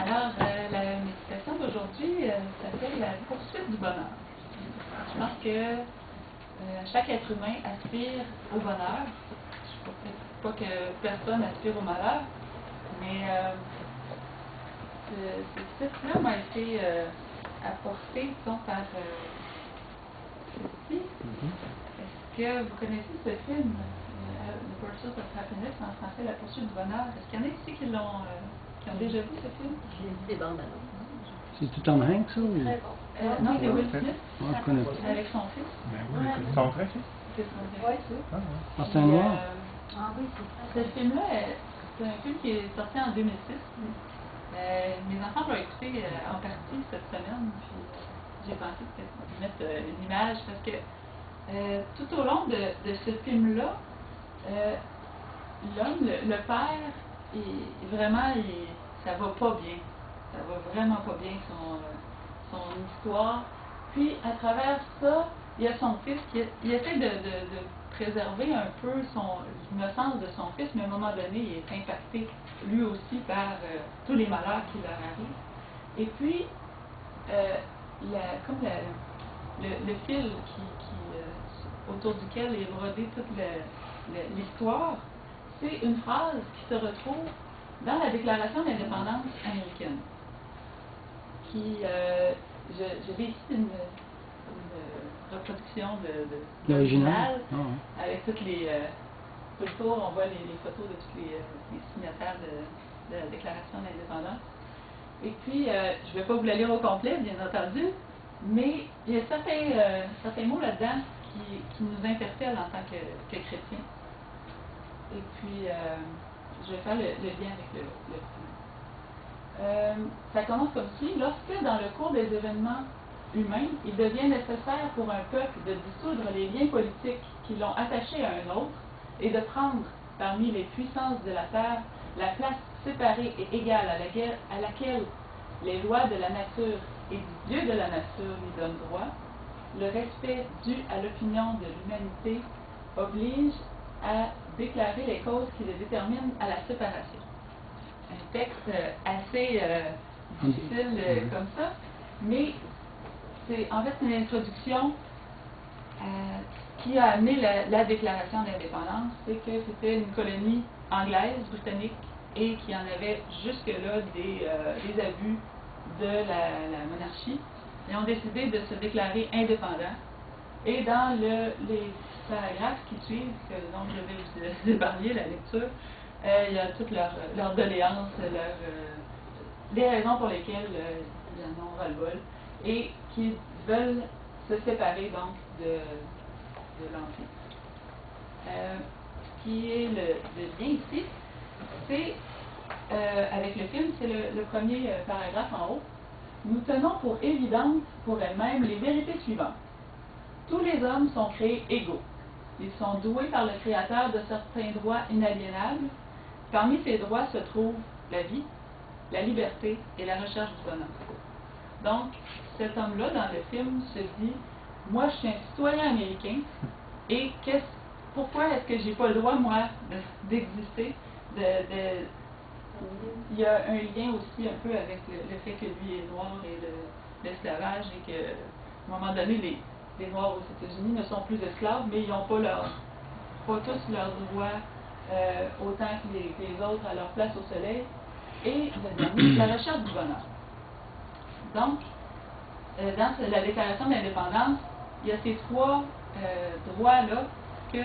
Alors, la méditation d'aujourd'hui s'appelle la poursuite du bonheur. Je pense que chaque être humain aspire au bonheur. Je ne dis pas que personne aspire au malheur, mais ce titre-là m'a été apporté par ceci. Est-ce que vous connaissez ce film, The Pursuit of Happiness, en français, La poursuite du bonheur? Est-ce qu'il y en a ici qui ont déjà vu ce film? J'ai vu des bandes annonces. C'est tout Tom Hanks, ça? Ou... non, c'est Will Smith. Je connais pas. Avec son fils. Ben oui, c'est son vrai fils. C'est son Oui, fils. c'est Ah, c'est un noir? Ah oui, c'est ça. Ce film-là, c'est un film qui est sorti en 2006. Mes enfants l'ont écouté en partie cette semaine, puis j'ai pensé peut-être mettre une image parce que tout au long de ce film-là, l'homme, le père, ça va pas bien. Ça va vraiment pas bien son histoire. Puis à travers ça, il y a son fils qui essaie de préserver un peu l'innocence de son fils, mais à un moment donné, il est impacté lui aussi par tous les malheurs qui leur arrivent. Et puis, le fil autour duquel est brodée toute l'histoire, c'est une phrase qui se retrouve dans la Déclaration d'indépendance américaine. J'avais ici une reproduction de l'original, avec toutes les... tout le tour, on voit les photos de tous les signataires de la Déclaration d'indépendance. Et puis, je ne vais pas vous la lire au complet, bien entendu, mais il y a certains mots là-dedans qui nous interpellent en tant que chrétiens. Et puis, je vais faire le lien avec le film. Ça commence comme suit. Lorsque, dans le cours des événements humains, il devient nécessaire pour un peuple de dissoudre les liens politiques qui l'ont attaché à un autre et de prendre parmi les puissances de la terre la place séparée et égale à laquelle les lois de la nature et du Dieu de la nature lui donnent droit, le respect dû à l'opinion de l'humanité oblige à déclarer les causes qui les déterminent à la séparation. Un texte assez difficile comme ça, mais c'est en fait une introduction qui a amené la Déclaration d'indépendance, c'est que c'était une colonie anglaise, britannique, et qui en avait jusque-là des abus de la monarchie. Ils ont décidé de se déclarer indépendants. Et dans les paragraphes qui suivent, dont je vais vous épargner la lecture, il y a toutes leurs doléances, les raisons pour lesquelles ils en ont ras-le-bol, et qui veulent se séparer donc de l'Empire. Ce qui est le lien ici, c'est, avec le film, c'est le premier paragraphe en haut. Nous tenons pour évidentes pour elles-mêmes les vérités suivantes. Tous les hommes sont créés égaux. Ils sont doués par le Créateur de certains droits inaliénables. Parmi ces droits se trouvent la vie, la liberté et la recherche du bonheur. Donc, cet homme-là, dans le film, se dit « Moi, je suis un citoyen américain, et pourquoi est-ce que j'ai pas le droit, moi, d'exister, Il y a un lien aussi un peu avec le fait que lui est noir et l'esclavage, et qu'à un moment donné, les Noirs aux États-Unis ne sont plus esclaves, mais ils n'ont pas tous leurs droits autant que les autres à leur place au soleil. Et le dernier, la recherche du bonheur. Donc, dans la Déclaration d'indépendance, il y a ces trois droits-là que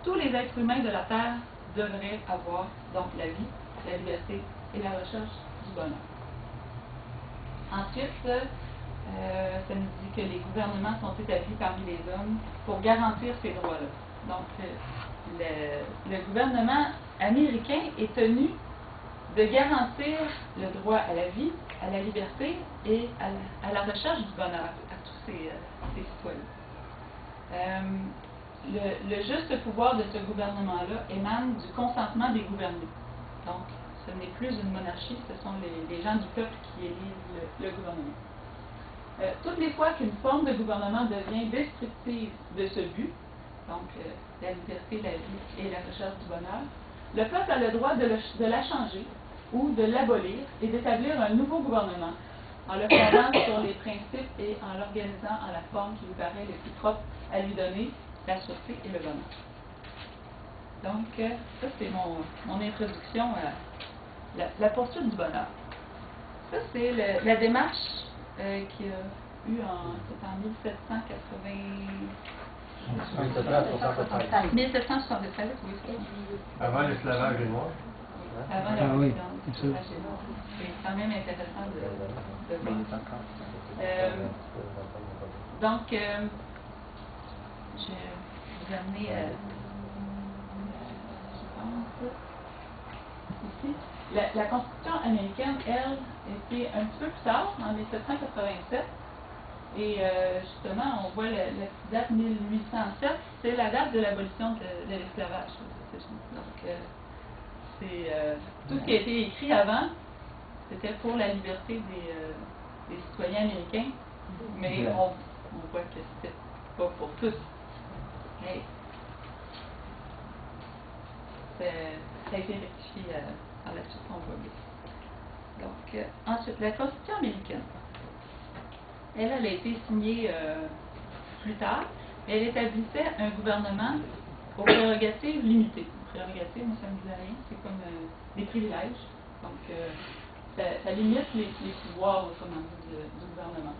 tous les êtres humains de la Terre devraient avoir, donc la vie, la liberté et la recherche du bonheur. Ensuite, ça nous dit que les gouvernements sont établis parmi les hommes pour garantir ces droits-là. Donc, le gouvernement américain est tenu de garantir le droit à la vie, à la liberté et à la recherche du bonheur à tous ces citoyens. Le juste pouvoir de ce gouvernement-là émane du consentement des gouvernés. Donc, ce n'est plus une monarchie, ce sont les gens du peuple qui élisent le gouvernement. Toutes les fois qu'une forme de gouvernement devient destructive de ce but, donc la liberté, la vie et la recherche du bonheur, le peuple a le droit de la changer ou de l'abolir et d'établir un nouveau gouvernement en le fondant sur les principes et en l'organisant en la forme qui lui paraît le plus propre à lui donner la sûreté et le bonheur. Donc, ça, c'est mon introduction à la poursuite du bonheur. Ça, c'est la démarche qui a eu c'est en 1777, oui. Avant l'esclavage des Noirs. Avant la oui, présidence. c'est ça. C'est quand même intéressant de voir. Donc, je vais vous amener ici. La Constitution américaine, elle, était un petit peu plus tard, en 1787. Et justement, on voit la date 1807, c'est la date de l'abolition de l'esclavage aux États-Unis. Donc, c'est tout ce qui a été écrit avant, c'était pour la liberté des citoyens américains, mais on voit que c'était pas pour tous. Mais ça a été rectifié par la suite, on voit bien. Donc, ensuite, la Constitution américaine. Elle a été signée plus tard. Elle établissait un gouvernement aux prérogatives limitées. Prérogatives, moi, ça ne me dit rien, c'est comme des privilèges. Donc, ça limite les pouvoirs, autrement dit, du gouvernement.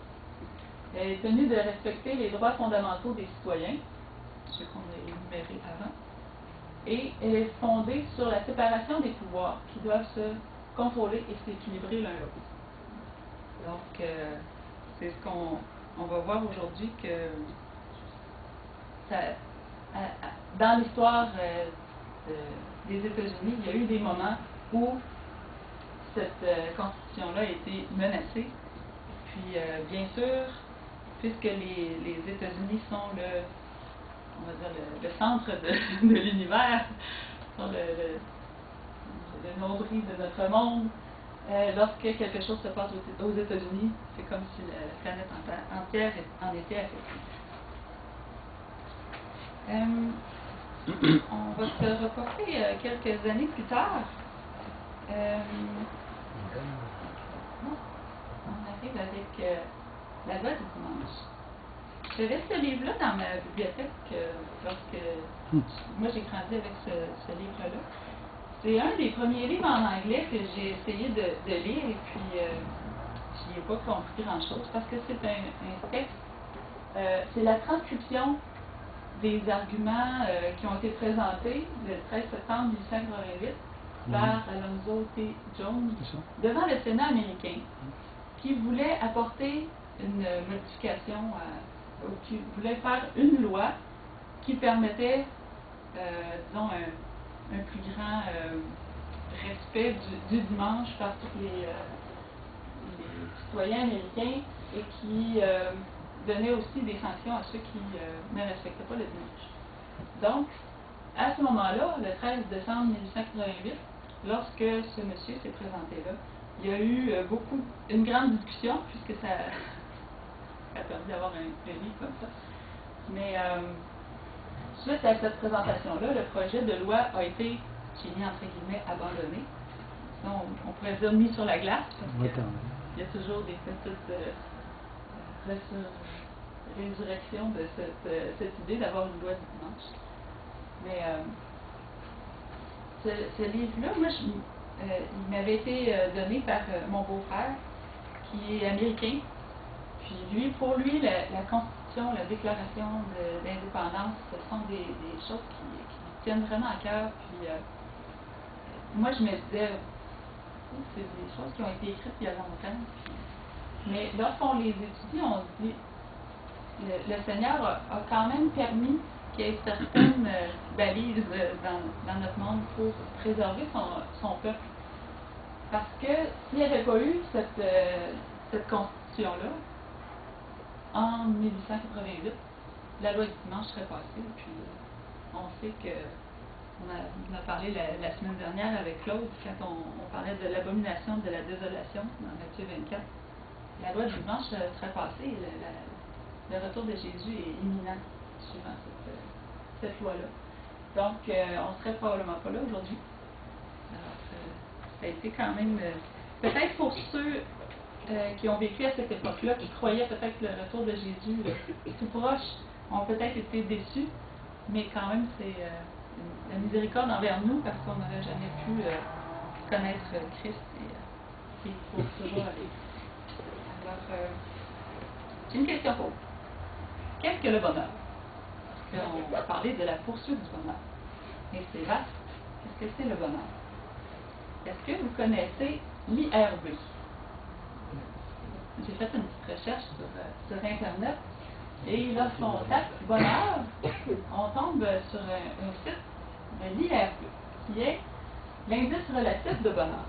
Elle est tenue de respecter les droits fondamentaux des citoyens, ceux qu'on a énumérés avant, et elle est fondée sur la séparation des pouvoirs qui doivent se contrôler et s'équilibrer l'un l'autre. Donc, c'est ce qu'on va voir aujourd'hui que dans l'histoire des États-Unis, il y a eu des moments où cette constitution-là a été menacée. Puis, bien sûr, puisque les États-Unis sont on va dire le centre de l'univers, sont le nombril de notre monde, lorsque quelque chose se passe aux États-Unis, c'est comme si la planète entière en était affectée. On va se reporter quelques années plus tard. On arrive avec la loi du dimanche. J'avais ce livre-là dans ma bibliothèque lorsque moi j'ai grandi avec ce livre-là. C'est un des premiers livres en anglais que j'ai essayé de lire et puis j'y ai pas compris grand-chose parce que c'est un texte, c'est la transcription des arguments qui ont été présentés le 13 septembre 1888 par Alonzo T. Jones devant le Sénat américain qui voulait apporter une modification, qui voulait faire une loi qui permettait, disons, un plus grand respect du dimanche par tous les citoyens américains et qui donnait aussi des sanctions à ceux qui ne respectaient pas le dimanche. Donc, à ce moment-là, le 13 décembre 1888, lorsque ce monsieur s'est présenté là, il y a eu une grande discussion, puisque ça a permis d'avoir un livre comme ça. Mais suite à cette présentation-là, le projet de loi a été, j'ai mis entre guillemets, abandonné. Sinon, on pourrait dire mis sur la glace, parce qu'il y a toujours des petites résurrections de cette idée d'avoir une loi du dimanche. Mais ce livre-là, moi, il m'avait été donné par mon beau-frère, qui est américain. Puis pour lui, la Constitution, la Déclaration d'indépendance, ce sont des choses qui lui tiennent vraiment à cœur. Puis moi, je me disais, c'est des choses qui ont été écrites il y a longtemps. Mais lorsqu'on les étudie, on se dit, le Seigneur a quand même permis qu'il y ait certaines balises dans notre monde pour préserver son peuple. Parce que s'il n'y avait pas eu cette constitution-là, en 1888, la loi du dimanche serait passée. Puis on sait que, on a parlé la semaine dernière avec Claude, quand on parlait de l'abomination de la désolation dans Matthieu 24. La loi du dimanche serait passée. Le retour de Jésus est imminent suivant cette loi-là. Donc, on ne serait probablement pas là aujourd'hui. Alors, ça a été quand même, peut-être pour ceux qui ont vécu à cette époque-là, qui croyaient peut-être que le retour de Jésus tout proche, ont peut-être été déçus, mais quand même, c'est la miséricorde envers nous, parce qu'on n'aurait jamais pu connaître Christ et poursuivre avec. Alors, j'ai une question pour vous. Qu'est-ce que le bonheur? Parce qu'on va parler de la poursuite du bonheur. Et c'est vaste. Qu'est-ce que c'est le bonheur? Est-ce que vous connaissez l'IRB? J'ai fait une petite recherche sur Internet et lorsqu'on tape bonheur, on tombe sur un site de l'IRB qui est l'indice relatif de bonheur.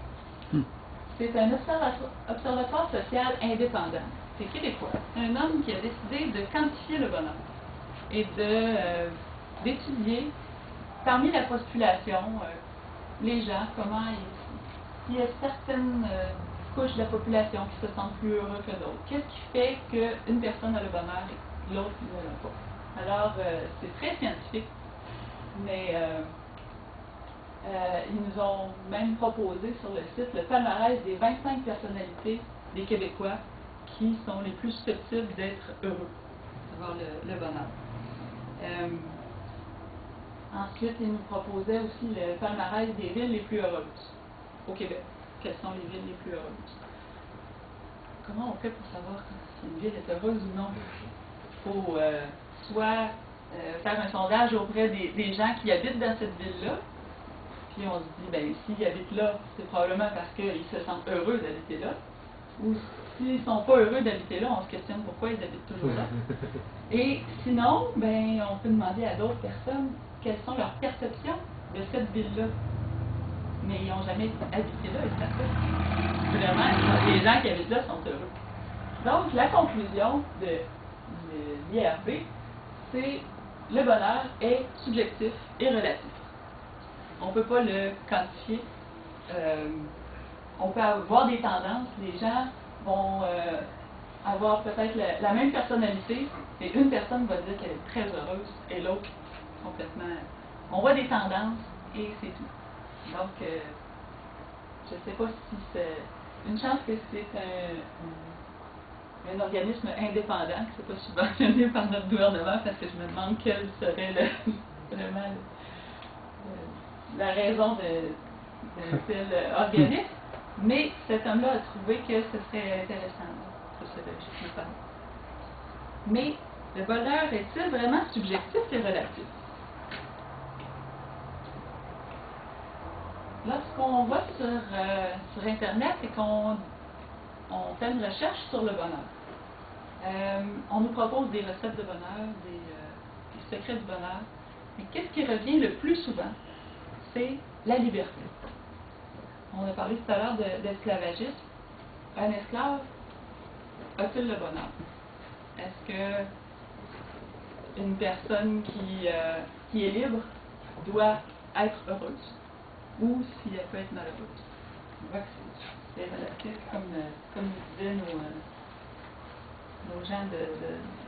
C'est un observatoire social indépendant. C'est québécois. Un homme qui a décidé de quantifier le bonheur et d'étudier parmi la population les gens, comment il y a certaines couches de la population qui se sentent plus heureux que d'autres. Qu'est-ce qui fait qu'une personne a le bonheur et l'autre ne l'a pas? Alors, c'est très scientifique, mais ils nous ont même proposé sur le site le palmarès des 25 personnalités des Québécois qui sont les plus susceptibles d'être heureux, d'avoir le bonheur. Ensuite, ils nous proposaient aussi le palmarès des villes les plus heureuses au Québec. Quelles sont les villes les plus heureuses? Comment on fait pour savoir si une ville est heureuse ou non? Il faut soit faire un sondage auprès des gens qui habitent dans cette ville-là, puis on se dit, bien, s'ils habitent là, c'est probablement parce qu'ils se sentent heureux d'habiter là, ou s'ils ne sont pas heureux d'habiter là, on se questionne pourquoi ils habitent toujours là. Et sinon, ben, on peut demander à d'autres personnes quelles sont leurs perceptions de cette ville-là. Mais ils n'ont jamais habité là, et ça fait. Vraiment, les gens qui habitent là sont heureux. Donc, la conclusion de l'IRB, c'est le bonheur est subjectif et relatif. On ne peut pas le quantifier. On peut avoir des tendances. Les gens vont avoir peut-être la même personnalité, et une personne va dire qu'elle est très heureuse, et l'autre complètement. On voit des tendances, et c'est tout. Donc, je ne sais pas si c'est une chance que c'est un organisme indépendant, qui ne soit pas subventionné par notre gouvernement, parce que je me demande quelle serait vraiment la raison d'un tel organisme. Mais cet homme-là a trouvé que ce serait intéressant. Mais le bonheur est-il vraiment subjectif et relatif? Lorsqu'on va sur Internet et qu'on fait une recherche sur le bonheur, on nous propose des recettes de bonheur, des secrets du bonheur. Mais qu'est-ce qui revient le plus souvent? C'est la liberté. On a parlé tout à l'heure d'esclavagisme. Un esclave a-t-il le bonheur? Est-ce que une personne qui est libre doit être heureuse? Ou si elle peut être malheureuse? On voit que c'est relatif, comme disaient nos gens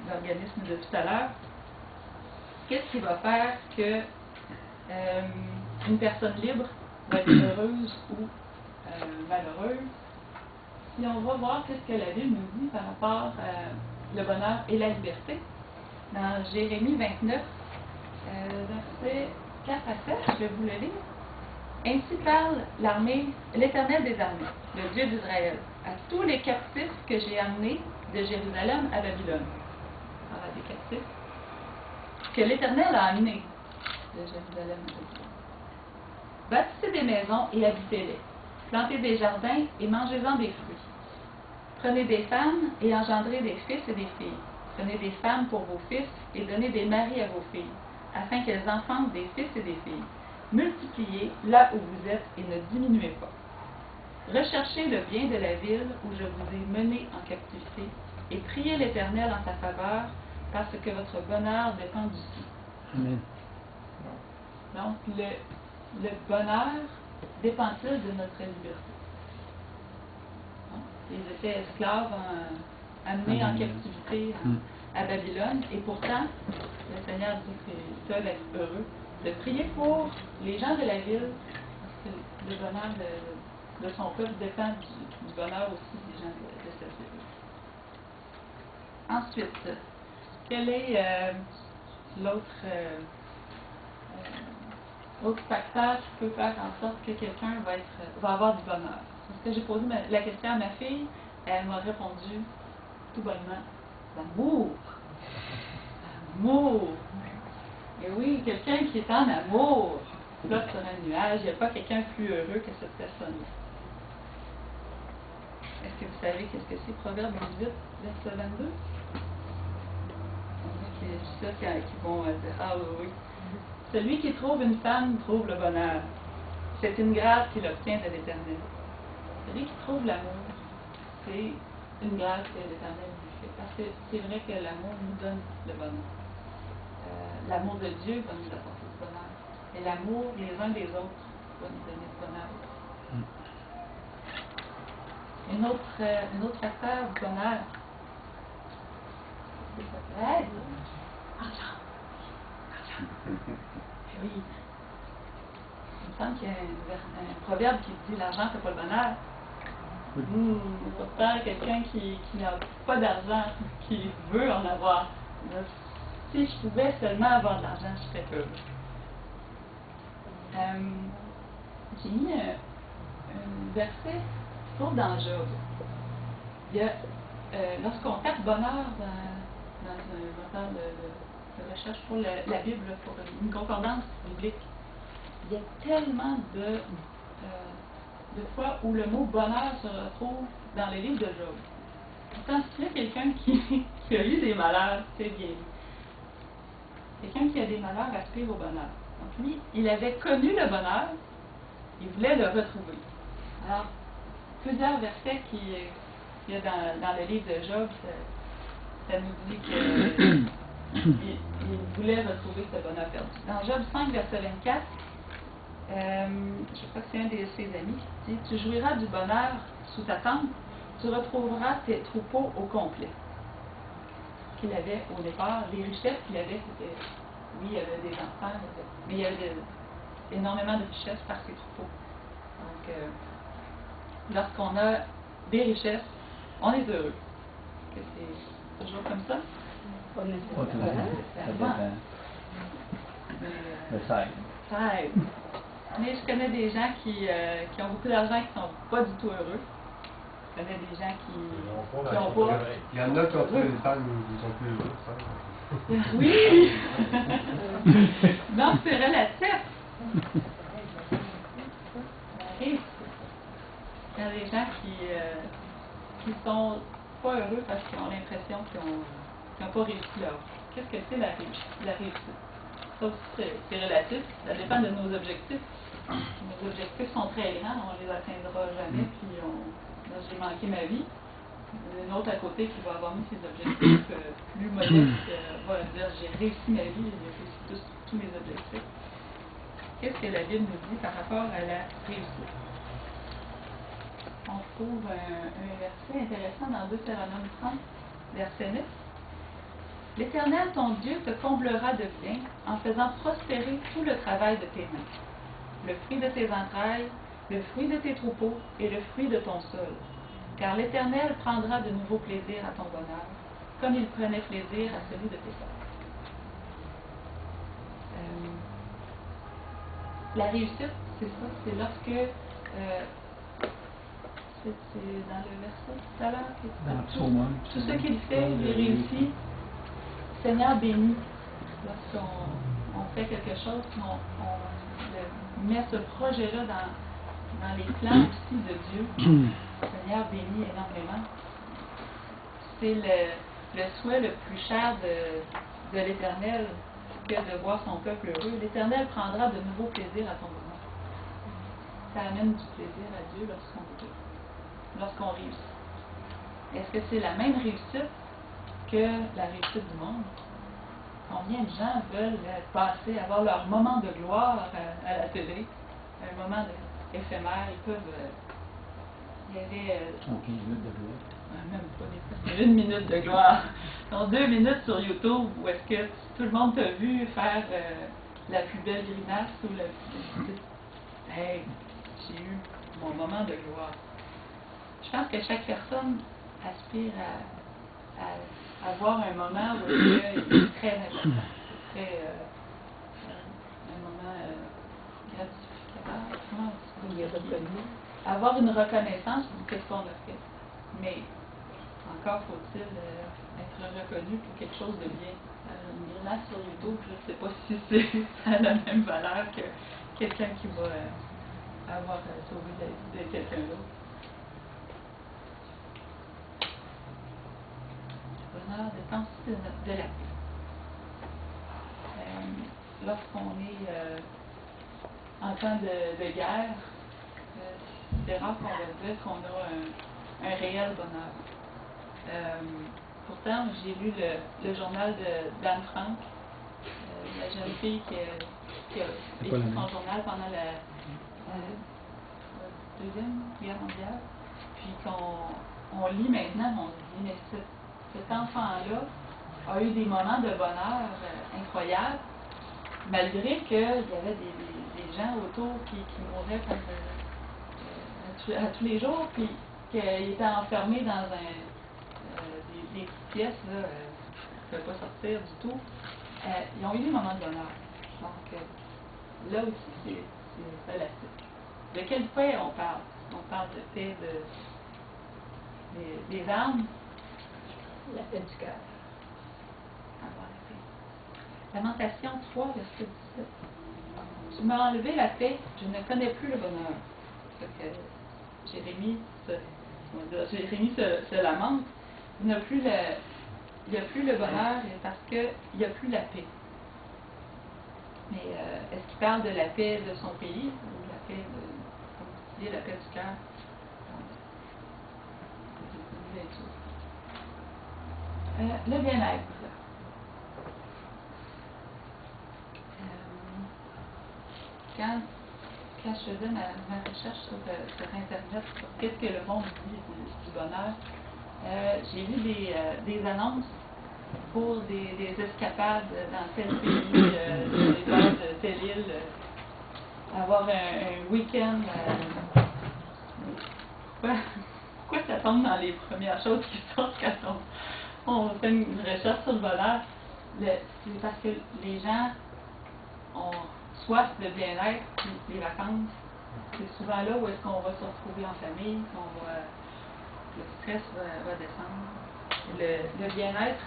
d'organismes de tout à l'heure. Qu'est-ce qui va faire que une personne libre va être heureuse ou malheureuse? Si on va voir qu'est-ce que la Bible nous dit par rapport à le bonheur et la liberté, dans Jérémie 29, versets 4 à 7, je vais vous le lire. Ainsi parle l'Éternel des armées, le Dieu d'Israël, à tous les captifs que j'ai amenés de Jérusalem à Babylone. Alors, des captifs que l'Éternel a amenés de Jérusalem à Babylone. Bâtissez des maisons et habitez-les. Plantez des jardins et mangez-en des fruits. Prenez des femmes et engendrez des fils et des filles. Prenez des femmes pour vos fils et donnez des maris à vos filles, afin qu'elles enfantent des fils et des filles. Multipliez là où vous êtes et ne diminuez pas. Recherchez le bien de la ville où je vous ai mené en captivité et priez l'Éternel en sa faveur, parce que votre bonheur dépend d'ici. Amen. Donc, le bonheur dépend-il de notre liberté? Ils étaient esclaves amenés en captivité à Babylone, et pourtant, le Seigneur dit qu'ils peuvent être heureux de prier pour les gens de la ville, parce que le bonheur de son peuple dépend du bonheur aussi des gens de cette ville. Ensuite, quel est l'autre facteur qui peut faire en sorte que quelqu'un va avoir du bonheur? Parce que j'ai posé la question à ma fille, elle m'a répondu tout bonnement, l'amour. L'amour. Et oui, quelqu'un qui est en amour flotte sur un nuage, il n'y a pas quelqu'un plus heureux que cette personne-là. Est-ce que vous savez qu'est-ce que c'est, Proverbe 18, verset 22? C'est ça qui vont dire, ah oui, oui. Celui qui trouve une femme trouve le bonheur. C'est une grâce qu'il obtient de l'Éternel. Celui qui trouve l'amour, c'est une grâce que l'Éternel lui fait. Parce que c'est vrai que l'amour nous donne le bonheur. L'amour de Dieu va nous apporter du bonheur. Et l'amour les uns des autres va nous donner du bonheur. Une autre affaire du bonheur, c'est ça peut être l'argent. Oui. Il me semble qu'il y a un proverbe qui dit l'argent fait pas le bonheur. Pourtant, quelqu'un qui n'a pas d'argent, qui veut en avoir. Si je pouvais seulement avoir de l'argent, je serais heureux. J'ai mis un verset qui se trouve dans Job. Il y a, lorsqu'on tape bonheur dans un moteur de recherche pour la Bible, pour une concordance biblique, il y a tellement de fois où le mot bonheur se retrouve dans les livres de Job. Pourtant, s'il y a quelqu'un qui a eu des malheurs, c'est bien lui. Quelqu'un qui a des malheurs aspire au bonheur. Donc lui, il avait connu le bonheur, il voulait le retrouver. Alors, plusieurs versets qu'il y a dans le livre de Job, ça nous dit qu'il voulait retrouver ce bonheur perdu. Dans Job 5, verset 24, je crois que c'est un de ses amis qui dit « Tu jouiras du bonheur sous ta tente, tu retrouveras tes troupeaux au complet. » Qu'il avait au départ, les richesses qu'il avait, c'était, oui, il y avait des enfants, mais il y avait énormément de richesses par ses troupeaux. Donc, lorsqu'on a des richesses, on est heureux. Est-ce que c'est toujours comme ça? Pas nécessairement. Ça dépend. Ça aide. Ça aide. Mais je connais des gens qui ont beaucoup d'argent et qui ne sont pas du tout heureux. Je connais des gens qui n'ont pas. Il y en a qui ont trouvé une femme, ils sont plus heureux, ça. Oui! Donc, c'est relatif. Et il y a des gens qui sont pas heureux parce qu'ils ont l'impression qu'ils n'ont pas réussi leur vie. Qu'est-ce que c'est la réussite? Ça aussi, c'est relatif. Ça dépend de nos objectifs. Nos objectifs sont très grands, on ne les atteindra jamais, puis j'ai manqué ma vie. Une autre à côté qui va avoir mis ses objectifs plus modestes va dire j'ai réussi ma vie, j'ai réussi tous mes objectifs. Qu'est-ce que la Bible nous dit par rapport à la réussite? On trouve un verset intéressant dans Deutéronome 30, verset 9. L'Éternel, ton Dieu, te comblera de bien en faisant prospérer tout le travail de tes mains, le fruit de tes entrailles, le fruit de tes troupeaux et le fruit de ton sol. Car l'Éternel prendra de nouveau plaisir à ton bonheur, comme il prenait plaisir à celui de tes pères. La réussite, c'est ça, c'est lorsque... c'est dans le verset tout à l'heure. Tout ce qu'il fait, il réussit. Seigneur béni. Lorsqu'on fait quelque chose, on met ce projet-là dans les plans aussi de Dieu. Seigneur béni énormément. C'est le souhait le plus cher de l'Éternel que de voir son peuple heureux. L'Éternel prendra de nouveau plaisir à ton bonheur. Ça amène du plaisir à Dieu lorsqu'on réussit. Est-ce que c'est la même réussite que la réussite du monde? Combien de gens veulent passer, avoir leur moment de gloire à la télé, un moment éphémère, ils peuvent... il y avait... 15 minutes de gloire. Même pas des 1 minute de gloire. Donc 2 minutes sur YouTube où est-ce que tout le monde t'a vu faire la plus belle grimace ou hey, j'ai eu mon moment de gloire. Je pense que chaque personne aspire à avoir un moment où il est très important, très, un moment gratificateur, comment on dit ça? Avoir une reconnaissance pour ce qu'on a fait. Mais encore faut-il être reconnu pour quelque chose de bien. Une grimace sur YouTube, je ne sais pas si ça a la même valeur que quelqu'un qui va avoir sauvé la vie de quelqu'un d'autre. Le bonheur dépend aussi de la paix. Lorsqu'on est en temps de guerre, c'est rare qu'on va dire qu'on a un réel bonheur. Pourtant, j'ai lu le journal d'Anne Frank, la jeune fille qui a écrit son journal pendant la Deuxième Guerre mondiale, puis qu'on lit maintenant, on se dit, mais cet enfant-là a eu des moments de bonheur incroyables, malgré qu'il y avait des gens autour qui mouraient à tous les jours, puis qu'il était enfermé dans des petites pièces, là, ne pouvaient pas sortir du tout. Ils ont eu des moments de bonheur. Donc, là aussi, c'est relatif. De quelle paix on parle? On parle de paix des âmes. La paix du cœur. Avoir la paix. Lamentation 3, verset 17. Tu m'as enlevé la paix, je ne connais plus le bonheur. C'est ce que Jérémie se lamente. Il n'y a plus le bonheur parce qu'il n'y a plus la paix. Mais est-ce qu'il parle de la paix de son pays ou de la paix comme tu dis, la paix du cœur? Le bien-être. Quand je faisais ma recherche sur Internet sur qu'est-ce que le monde dit du bonheur, j'ai vu des annonces pour des escapades dans tel pays, sur les bords de telle île, avoir un week-end. Pourquoi ça tombe dans les premières choses qui sortent quand on fait une recherche sur le bonheur? C'est parce que les gens ont soif de bien-être, puis les vacances, c'est souvent là où est-ce qu'on va se retrouver en famille, le stress va descendre. Le bien-être,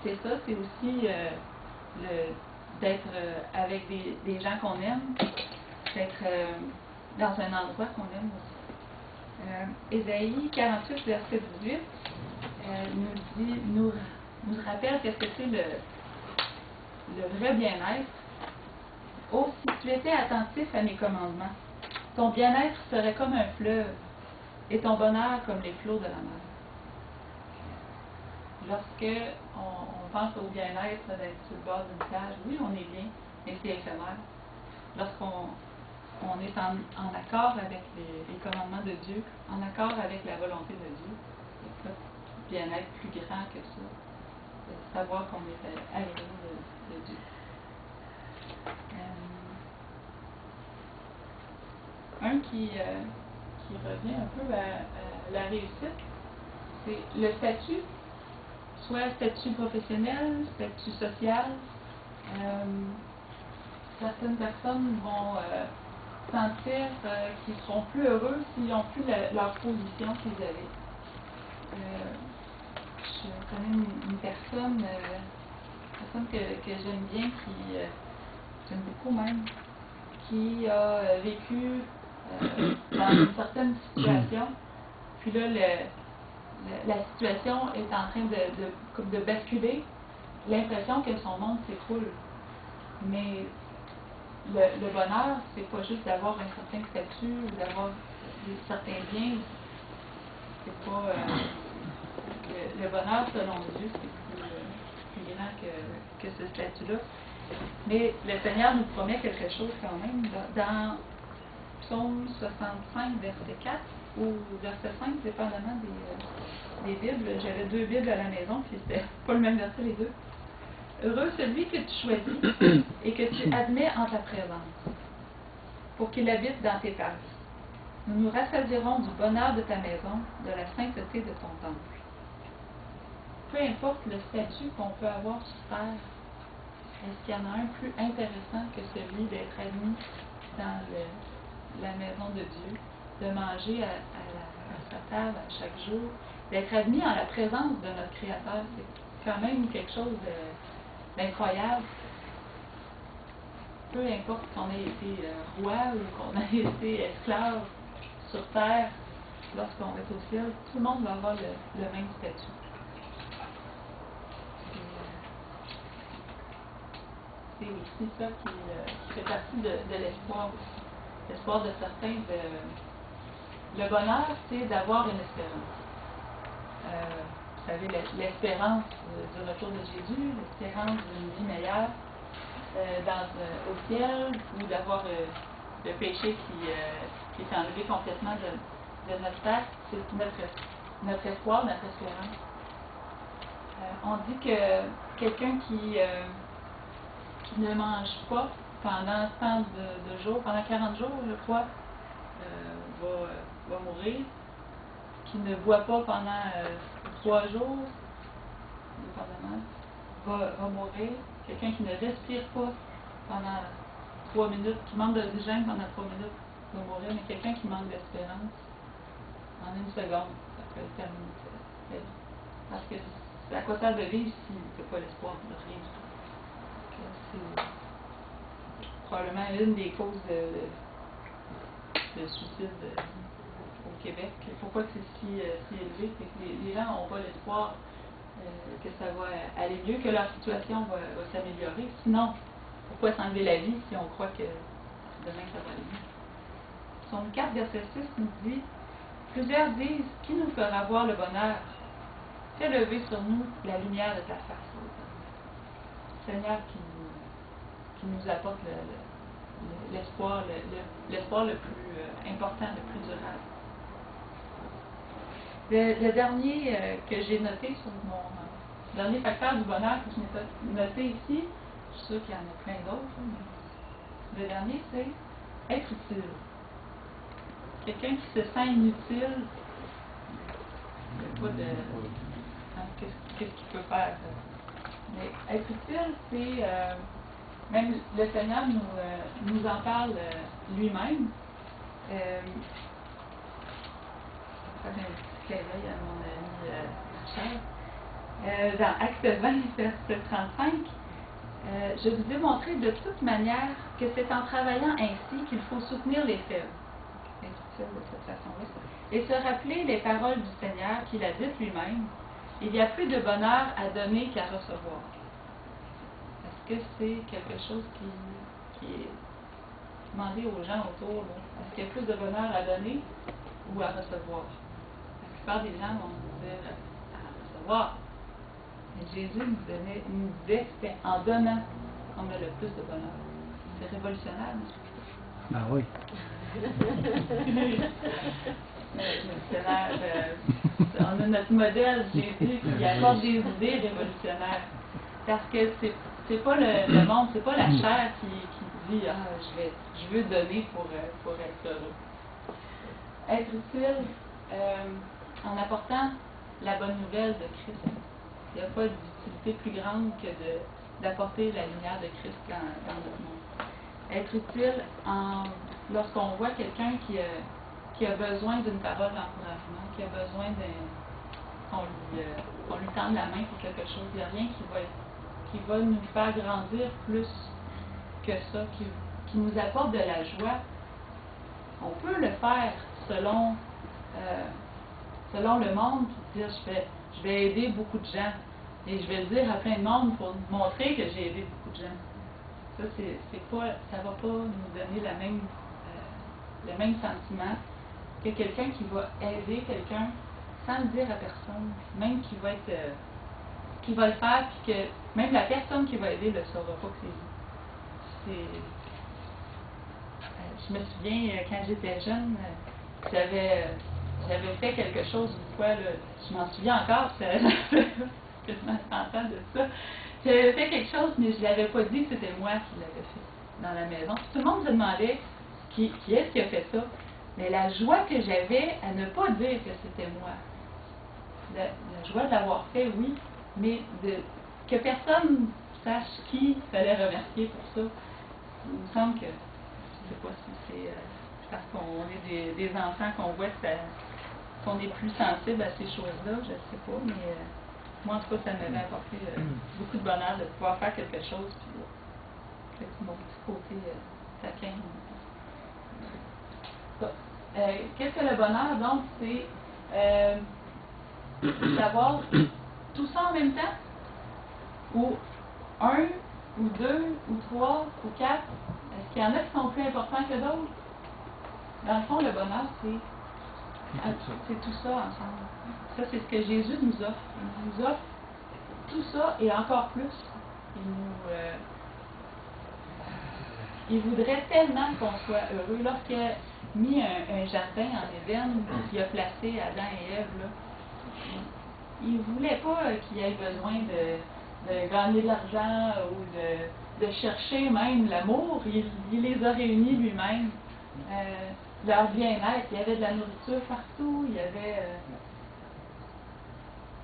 c'est ça, c'est aussi d'être avec des gens qu'on aime, d'être dans un endroit qu'on aime aussi. Ésaïe 48, verset 18, nous rappelle qu'est-ce que c'est le vrai bien-être. Oh, si tu étais attentif à mes commandements, ton bien-être serait comme un fleuve et ton bonheur comme les flots de la mer. Lorsque on pense au bien-être d'être sur le bord d'une plage, oui, on est bien, mais c'est éphémère. Lorsqu'on est en accord avec les commandements de Dieu, en accord avec la volonté de Dieu, il n'y a pas de bien-être plus grand que ça. De savoir qu'on est amoureux de Dieu. Un qui revient un peu à la réussite, c'est le statut, soit statut professionnel, statut social. Certaines personnes vont sentir qu'ils seront plus heureux s'ils n'ont plus leur position qu'ils avaient. Je connais une personne que j'aime bien, j'aime beaucoup même, qui a vécu dans une certaine situation, puis là, la situation est en train de basculer, l'impression que son monde s'écroule. Mais le bonheur, c'est pas juste d'avoir un certain statut ou d'avoir certains biens. C'est pas le bonheur selon Dieu, c'est plus grand que ce statut-là. Mais le Seigneur nous promet quelque chose quand même. Dans Psaume 65, verset 4 ou verset 5, dépendamment des Bibles. J'avais 2 Bibles à la maison, puis c'était pas le même verset les deux. Heureux celui que tu choisis et que tu admets en ta présence. pour qu'il habite dans tes palaces. Nous nous rassasierons du bonheur de ta maison, de la sainteté de ton temple. Peu importe le statut qu'on peut avoir sur terre, est-ce qu'il y en a un plus intéressant que celui d'être admis dans la maison de Dieu, de manger à sa table à chaque jour, d'être admis en la présence de notre Créateur? C'est quand même quelque chose d'incroyable. Peu importe qu'on ait été roi ou qu'on ait été esclave sur terre, lorsqu'on est au ciel, tout le monde va avoir le même statut. C'est aussi ça qui fait partie de l'espoir aussi. L'espoir de certains. Le bonheur, c'est d'avoir une espérance. Vous savez, l'espérance du retour de Jésus, l'espérance d'une vie meilleure au ciel, ou d'avoir le péché qui est enlevé complètement de notre terre. C'est notre espoir, notre espérance. On dit que quelqu'un qui ne mange pas pendant tant de jours, pendant 40 jours, je crois, va mourir. Qui ne boit pas pendant 3 jours, va mourir. Quelqu'un qui ne respire pas pendant 3 minutes, qui manque d'oxygène pendant 3 minutes, va mourir. Mais quelqu'un qui manque d'espérance, en 1 seconde, ça peut être terminé. Parce que c'est à quoi sert de vivre s'il n'y a pas l'espoir de rien du tout. C'est probablement une des causes de suicide au Québec. Pourquoi c'est si élevé? C'est que les gens n'ont pas l'espoir que ça va aller mieux, que leur situation va s'améliorer. Sinon, pourquoi s'enlever la vie si on croit que demain ça va aller mieux? Psaume 4, verset 6 nous dit: plusieurs disent, qui nous fera voir le bonheur? Fais lever sur nous la lumière de ta face. Seigneur qui nous apporte l'espoir, l'espoir le plus important, le plus durable. Le dernier que j'ai noté sur mon dernier facteur du bonheur que je n'ai pas noté ici, je suis sûre qu'il y en a plein d'autres, mais le dernier, c'est être utile. Quelqu'un qui se sent inutile, il n'y a pas de... Qu'est-ce qu'il peut faire? Mais être utile, c'est... même le Seigneur nous en parle lui-même. Ça fait un petit clin d'œil à mon ami Richard. Dans Acte 20, verset 35, je vous ai montré de toute manière que c'est en travaillant ainsi qu'il faut soutenir les faibles. Être utile de cette façon-là. Et se rappeler les paroles du Seigneur qu'il a dites lui-même. Il y a plus de bonheur à donner qu'à recevoir. Est-ce que c'est quelque chose qui est demandé aux gens autour? Est-ce qu'il y a plus de bonheur à donner ou à recevoir? La plupart des gens vont dire à recevoir. Mais Jésus nous disait que c'était en donnant qu'on a le plus de bonheur. C'est révolutionnaire, n'est-ce pas? Ah oui. On a notre modèle Jésus qui apporte des idées révolutionnaires. Parce que c'est pas le monde, c'est pas la chair qui dit je veux donner pour être heureux. Être utile en apportant la bonne nouvelle de Christ. Il n'y a pas d'utilité plus grande que d'apporter la lumière de Christ dans notre monde. Être utile lorsqu'on voit quelqu'un qui a besoin d'une parole d'encouragement, qui a besoin qu'on lui tende la main pour quelque chose. Il n'y a rien qui va nous faire grandir plus que ça, qui nous apporte de la joie. On peut le faire selon le monde, puis dire je vais aider beaucoup de gens. Et je vais le dire à plein de monde pour montrer que j'ai aidé beaucoup de gens. Ça, ça va pas nous donner le même sentiment que quelqu'un qui va aider quelqu'un sans le dire à personne, même qui va le faire, puis que même la personne qui va aider ne saura pas que c'est lui. Je me souviens, quand j'étais jeune, j'avais fait quelque chose une fois, là, je m'en souviens encore, ça fait quasiment 30 ans de ça. J'avais fait quelque chose, mais je ne l'avais pas dit que c'était moi qui l'avais fait dans la maison. Puis tout le monde se demandait qui est-ce qui a fait ça? Mais la joie que j'avais à ne pas dire que c'était moi. La joie de l'avoir fait, oui, mais que personne sache qui fallait remercier pour ça. Il me semble que, je ne sais pas si c'est parce qu'on est des enfants qu'on voit qu'on est plus sensible à ces choses-là, je ne sais pas, mais moi en tout cas, ça m'avait apporté beaucoup de bonheur de pouvoir faire quelque chose, puis mon petit côté taquin. Qu'est-ce que le bonheur, donc, c'est d'avoir tout ça en même temps, ou un, ou deux, ou trois, ou quatre. Est-ce qu'il y en a qui sont plus importants que d'autres? Dans le fond, le bonheur, c'est tout ça ensemble. Ça, c'est ce que Jésus nous offre. Il nous offre tout ça et encore plus. Il voudrait tellement qu'on soit heureux. Lorsqu'il a mis un jardin en Éden, qu'il a placé Adam et Ève, là, il ne voulait pas qu'il ait besoin de gagner de l'argent ou de chercher même l'amour. Il les a réunis lui-même. Leur bien-être, il y avait de la nourriture partout, il y avait...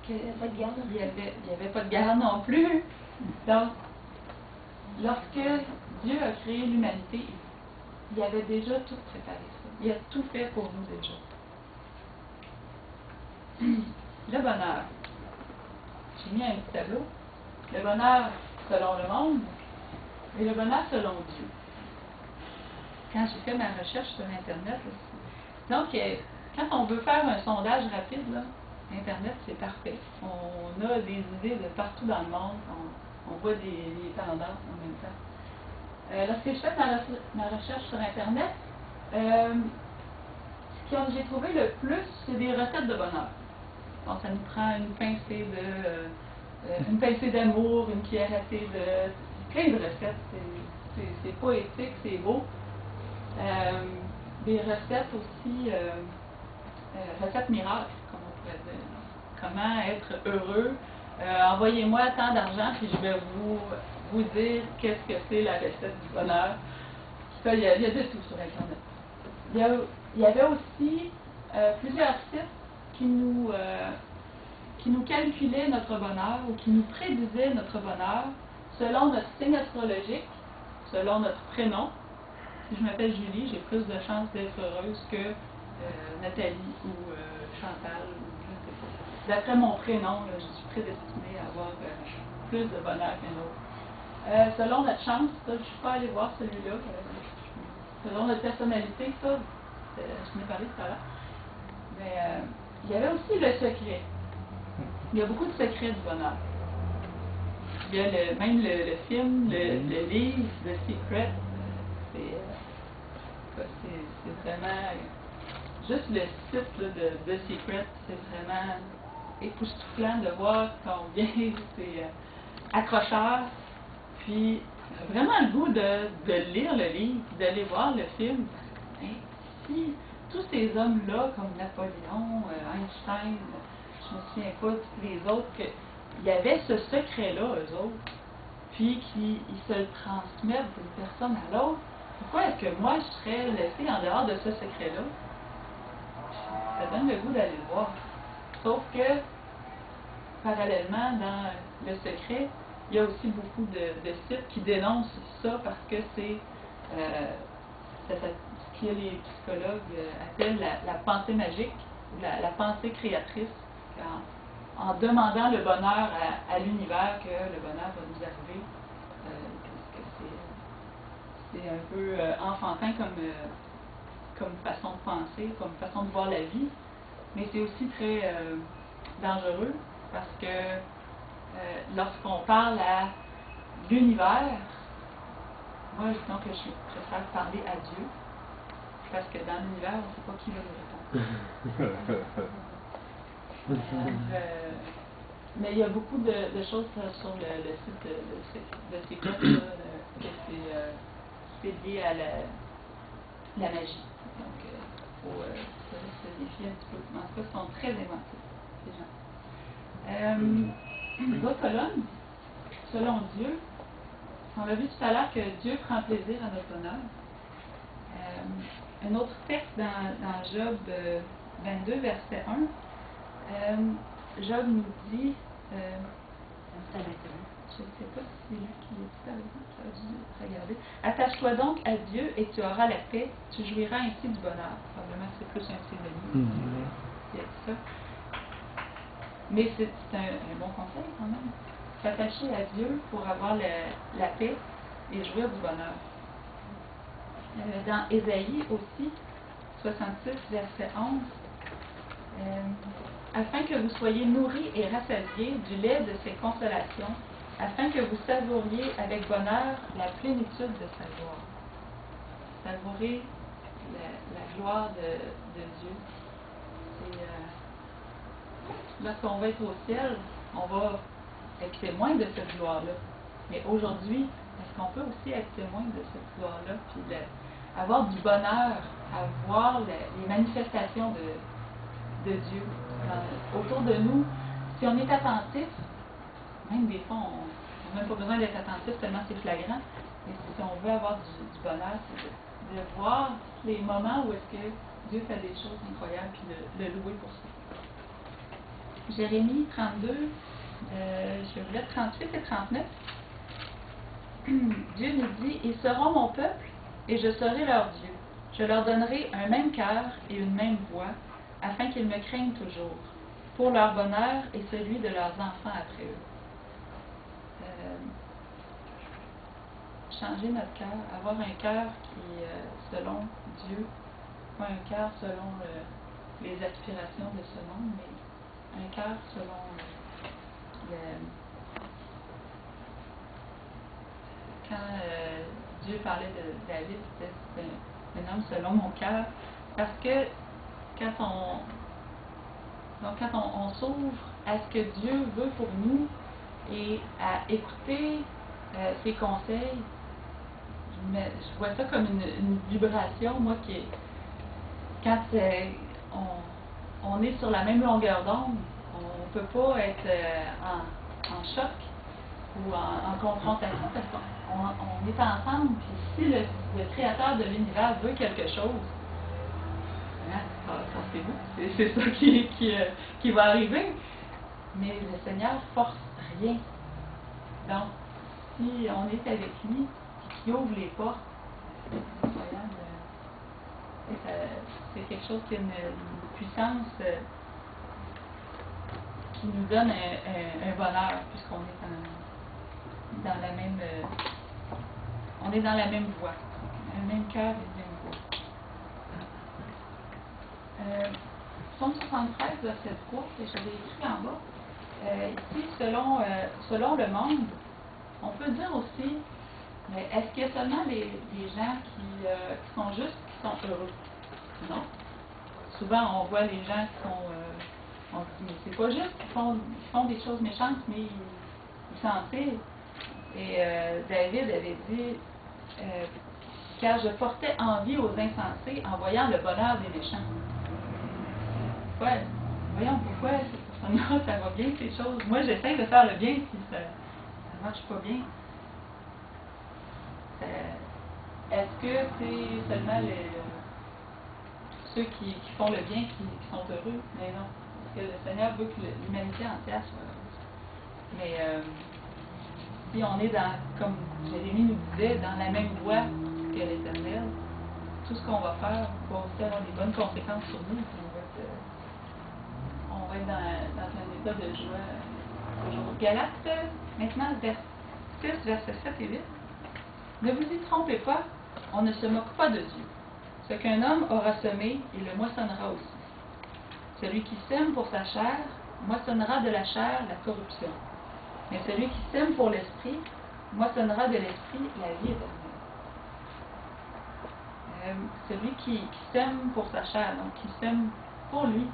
il n'y avait pas de garde non plus. Donc, lorsque Dieu a créé l'humanité, il avait déjà tout préparé ça. Il a tout fait pour nous déjà. Le bonheur. J'ai mis un petit tableau. Le bonheur selon le monde et le bonheur selon Dieu. Quand j'ai fait ma recherche sur Internet, donc quand on veut faire un sondage rapide, là, Internet, c'est parfait. On a des idées de partout dans le monde. On voit les tendances en même temps. Lorsque je fais ma recherche sur Internet, ce que j'ai trouvé le plus, c'est des recettes de bonheur. Donc, ça nous prend une pincée d'amour, une cuillère à thé de... plein de recettes. C'est poétique, c'est beau. Des recettes aussi, recettes miracles, comme on pourrait dire. Comment être heureux. Envoyez-moi tant d'argent, puis je vais vous dire qu'est-ce que c'est la recette du bonheur. Ça, il y a de tout sur Internet. Il y avait aussi plusieurs sites qui nous calculaient notre bonheur ou qui nous prédisaient notre bonheur selon notre signe astrologique, selon notre prénom. Si je m'appelle Julie, j'ai plus de chances d'être heureuse que Nathalie ou Chantal, ou je ne sais pas. D'après mon prénom, là, je suis prédestinée à avoir plus de bonheur qu'un autre. Selon notre chance, ça, je ne suis pas allée voir celui-là. Selon notre personnalité, ça, je m'ai parlé tout à l'heure. Mais il y avait aussi le secret. Il y a beaucoup de secrets du bonheur. Il y a même le film, le livre, The Secret. C'est vraiment... Juste le site là, de The Secret, c'est vraiment époustouflant de voir combien c'est accrocheur. Puis, vraiment le goût de lire le livre, d'aller voir le film. Et si tous ces hommes-là, comme Napoléon, Einstein, je ne me souviens pas, tous les autres, il y avait ce secret-là, eux autres, puis qu'ils se le transmettent d'une personne à l'autre. Pourquoi est-ce que moi, je serais laissée en dehors de ce secret-là? Ça donne le goût d'aller le voir. Sauf que, parallèlement, dans le secret, il y a aussi beaucoup de sites qui dénoncent ça parce que c'est ce que les psychologues appellent la pensée magique, ou la pensée créatrice. En demandant le bonheur à l'univers, que le bonheur va nous arriver, c'est un peu enfantin comme façon de penser, comme façon de voir la vie, mais c'est aussi très dangereux parce que lorsqu'on parle à l'univers, moi donc je préfère parler à Dieu parce que dans l'univers, on ne sait pas qui va nous répondre. Mais il y a beaucoup de choses sur le site de Secret que c'est lié à la magie. Donc, il faut se défier un petit peu. En tout cas, ils sont très inventifs, ces gens. L'autre colonne, selon Dieu, on a vu tout à l'heure que Dieu prend plaisir à notre bonheur. un autre texte dans Job 22, verset 1. Job nous dit, je ne sais pas si c'est lui qui dit ça, j'aurais dû regarder. Attache-toi donc à Dieu et tu auras la paix, tu jouiras ainsi du bonheur. Probablement que c'est plus un synonyme qui a dit ça. Mais c'est un bon conseil quand même. S'attacher à Dieu pour avoir la paix et jouir du bonheur. Dans Ésaïe aussi, 66, verset 11, afin que vous soyez nourris et rassasiés du lait de ses consolations, afin que vous savouriez avec bonheur la plénitude de sa gloire. Savourer la gloire de Dieu. Lorsqu'on va être au ciel, on va être témoin de cette gloire-là. Mais aujourd'hui, est-ce qu'on peut aussi être témoin de cette gloire-là, puis avoir du bonheur à voir les manifestations de Dieu autour de nous? Si on est attentif, même des fois, on n'a même pas besoin d'être attentif tellement c'est flagrant, mais si on veut avoir du bonheur, c'est de voir les moments où est-ce que Dieu fait des choses incroyables, puis de le louer pour ça. Jérémie 32, je vais vous lire 38 et 39. Dieu nous dit, « Ils seront mon peuple, et je serai leur Dieu. Je leur donnerai un même cœur et une même voix, afin qu'ils me craignent toujours, pour leur bonheur et celui de leurs enfants après eux. » Changer notre cœur, avoir un cœur qui est selon Dieu, pas un cœur selon les aspirations de ce monde, mais un cœur selon quand Dieu parlait de David, c'était un homme selon mon cœur, parce que quand on s'ouvre à ce que Dieu veut pour nous et à écouter ses conseils, je vois ça comme une vibration, moi, qui est quand on est sur la même longueur d'onde, on ne peut pas être en choc ou en confrontation parce qu'on est ensemble. Puis si le créateur de l'univers veut quelque chose, c'est ça qui va arriver. Mais le Seigneur force rien. Donc, si on est avec lui et qu'il ouvre les portes, c'est incroyable. C'est quelque chose qui a une puissance qui nous donne un bonheur, puisqu'on est dans la même on est dans la même voie, un même cœur et une même voie. Psaume 73, verset 3, que j'avais écrit en bas. Ici, selon le monde, on peut dire aussi, mais est-ce qu'il y a seulement des gens qui sont justes, qui sont heureux? Non. Souvent, on voit les gens qui sont... on se dit, mais c'est pas juste, ils font des choses méchantes, mais ils s'en tirent. Et David avait dit, car je portais envie aux insensés en voyant le bonheur des méchants. Ouais, voyons pourquoi cette personne-là, ça va bien, ces choses. Moi, j'essaie de faire le bien, puis ça marche pas bien. Est-ce que c'est seulement ceux qui font le bien qui sont heureux? Mais non. Parce que le Seigneur veut que l'humanité entière soit heureuse. Mais si on est dans, comme Jérémie nous disait, dans la même voie que l'Éternel, tout ce qu'on va faire va aussi avoir des bonnes conséquences sur nous. On va être dans un état de joie toujours. Galates, maintenant, 6, versets 7 et 8. Ne vous y trompez pas, on ne se moque pas de Dieu. Ce qu'un homme aura semé, il le moissonnera aussi. Celui qui sème pour sa chair, moissonnera de la chair la corruption. Mais celui qui sème pour l'esprit, moissonnera de l'esprit la vie éternelle. Celui qui sème pour sa chair, donc qui sème pour lui,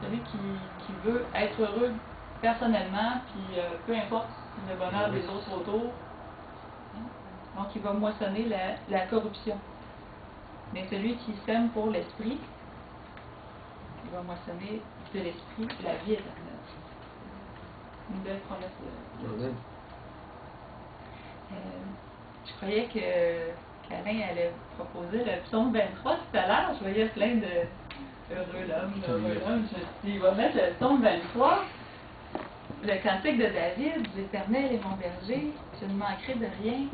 celui qui veut être heureux personnellement, puis peu importe le bonheur des autres autour, donc il va moissonner la corruption. Mais celui qui sème pour l'esprit, il va moissonner de l'esprit la vie éternelle. Une belle promesse de Dieu. Je croyais que Carin allait proposer le psaume 23 tout à l'heure. Je voyais plein de heureux l'homme, heureux l'homme. Je me suis dit, il va mettre le psaume 23. Le cantique de David, l'Éternel est mon berger, je ne manquerai de rien.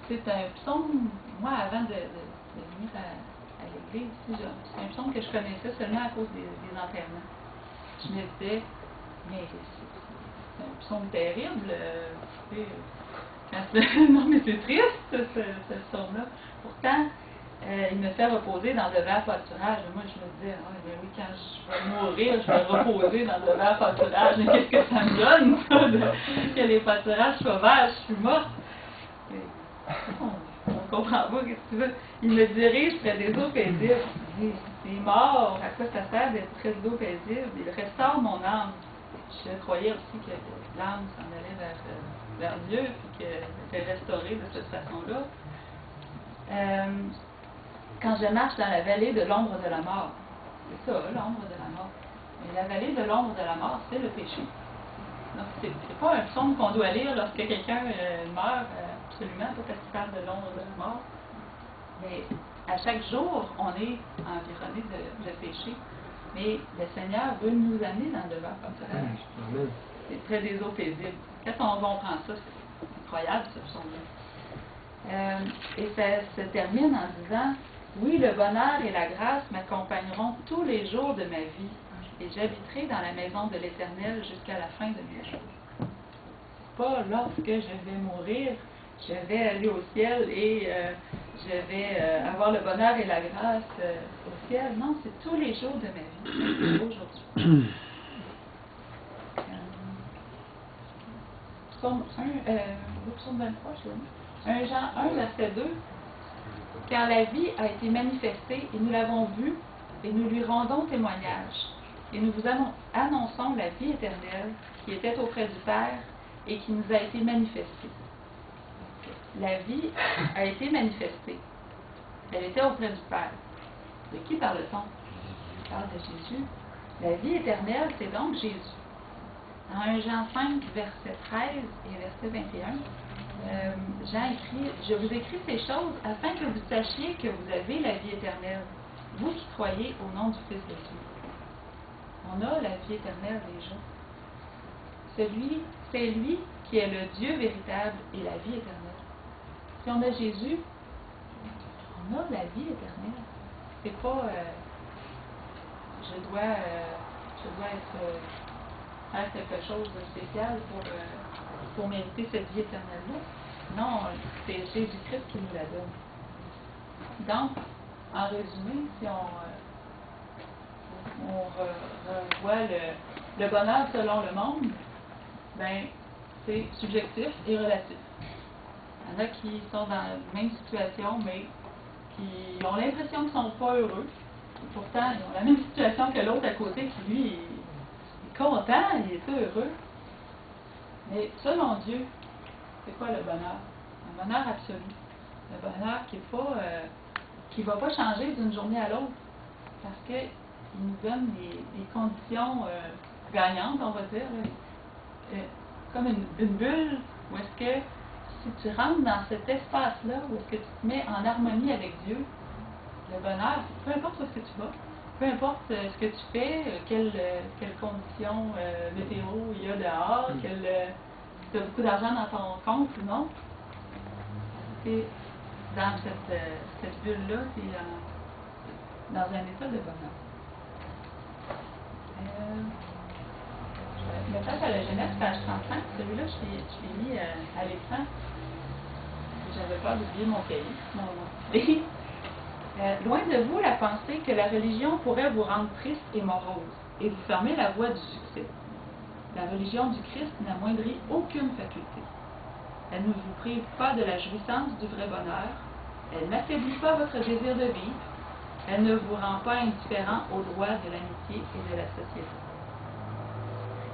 C'est un psaume, moi, avant de venir à l'église, c'est un psaume que je connaissais seulement à cause des enterrements. Je me disais, mais c'est un psaume terrible. Non, mais c'est triste, ce psaume-là. Pourtant, il me fait reposer dans de verts pâturages. Moi, je me disais, ben oui, quand je vais mourir, je vais reposer dans de verts pâturages. Mais qu'est-ce que ça me donne, ça, que les pâturages soient verts? Je suis morte. On ne comprend pas, qu'est-ce que tu veux. Il me dirige près des eaux paisibles. Il dit, c'est mort, à quoi ça sert d'être près des eaux paisibles? Il restaure mon âme. Je croyais aussi que l'âme s'en allait vers Dieu, puis qu'elle était restaurée de cette façon-là. Quand je marche dans la vallée de l'ombre de la mort, c'est ça, l'ombre de la mort. Mais la vallée de l'ombre de la mort, c'est le péché. Donc, c'est pas un psaume qu'on doit lire lorsque quelqu'un meurt, absolument, pas parce qu'il parle de l'ombre de la mort. Mais à chaque jour, on est environné de péché. Mais le Seigneur veut nous amener dans le devant pâturage. C'est près des eaux paisibles. Quand on comprend ça, c'est incroyable, ce psaume-là. Et ça se termine en disant, oui, le bonheur et la grâce m'accompagneront tous les jours de ma vie, et j'habiterai dans la maison de l'Éternel jusqu'à la fin de mes jours. C'est pas lorsque je vais mourir, je vais aller au ciel et je vais avoir le bonheur et la grâce au ciel. Non, c'est tous les jours de ma vie, aujourd'hui. Psaume 23, je l'ai mis. 1 Jean 1, verset 2. Car la vie a été manifestée, et nous l'avons vue, et nous lui rendons témoignage. Et nous vous annonçons la vie éternelle qui était auprès du Père et qui nous a été manifestée. La vie a été manifestée. Elle était auprès du Père. De qui parle-t-on? On parle de Jésus. La vie éternelle, c'est donc Jésus. Dans 1 Jean 5, verset 13 et verset 21, Jean écrit, « Je vous écris ces choses afin que vous sachiez que vous avez la vie éternelle, vous qui croyez au nom du Fils de Dieu. » On a la vie éternelle déjà. C'est lui qui est le Dieu véritable et la vie éternelle. Si on a Jésus, on a la vie éternelle. C'est pas je dois faire quelque chose de spécial pour mériter cette vie éternelle-là. Non, c'est Jésus-Christ qui nous la donne. Donc, en résumé, si on revoit le bonheur selon le monde, ben c'est subjectif et relatif. Il y en a qui sont dans la même situation, mais qui ont l'impression qu'ils ne sont pas heureux. Et pourtant, ils ont la même situation que l'autre à côté qui, lui, est content, il est heureux. Mais selon Dieu, c'est quoi le bonheur? Un bonheur absolu. Le bonheur qui est pas, qui ne va pas changer d'une journée à l'autre. Parce qu'il nous donne des conditions gagnantes, on va dire. Comme une bulle, où est-ce que si tu rentres dans cet espace-là, où est-ce que tu te mets en harmonie avec Dieu, le bonheur, peu importe où est-ce que tu vas, peu importe ce que tu fais, quelles conditions météo il y a dehors, si tu as beaucoup d'argent dans ton compte ou non, c'est dans cette bulle-là, tu es dans un état de bonheur. Le message à la Genèse, page 35, celui-là, je l'ai mis à l'écran. J'avais peur d'oublier mon cahier, mon livre. Loin de vous la pensée que la religion pourrait vous rendre triste et morose et vous fermer la voie du succès. La religion du Christ n'amoindrit aucune faculté. Elle ne vous prive pas de la jouissance du vrai bonheur. Elle n'affaiblit pas votre désir de vivre. Elle ne vous rend pas indifférent aux droits de l'amitié et de la société.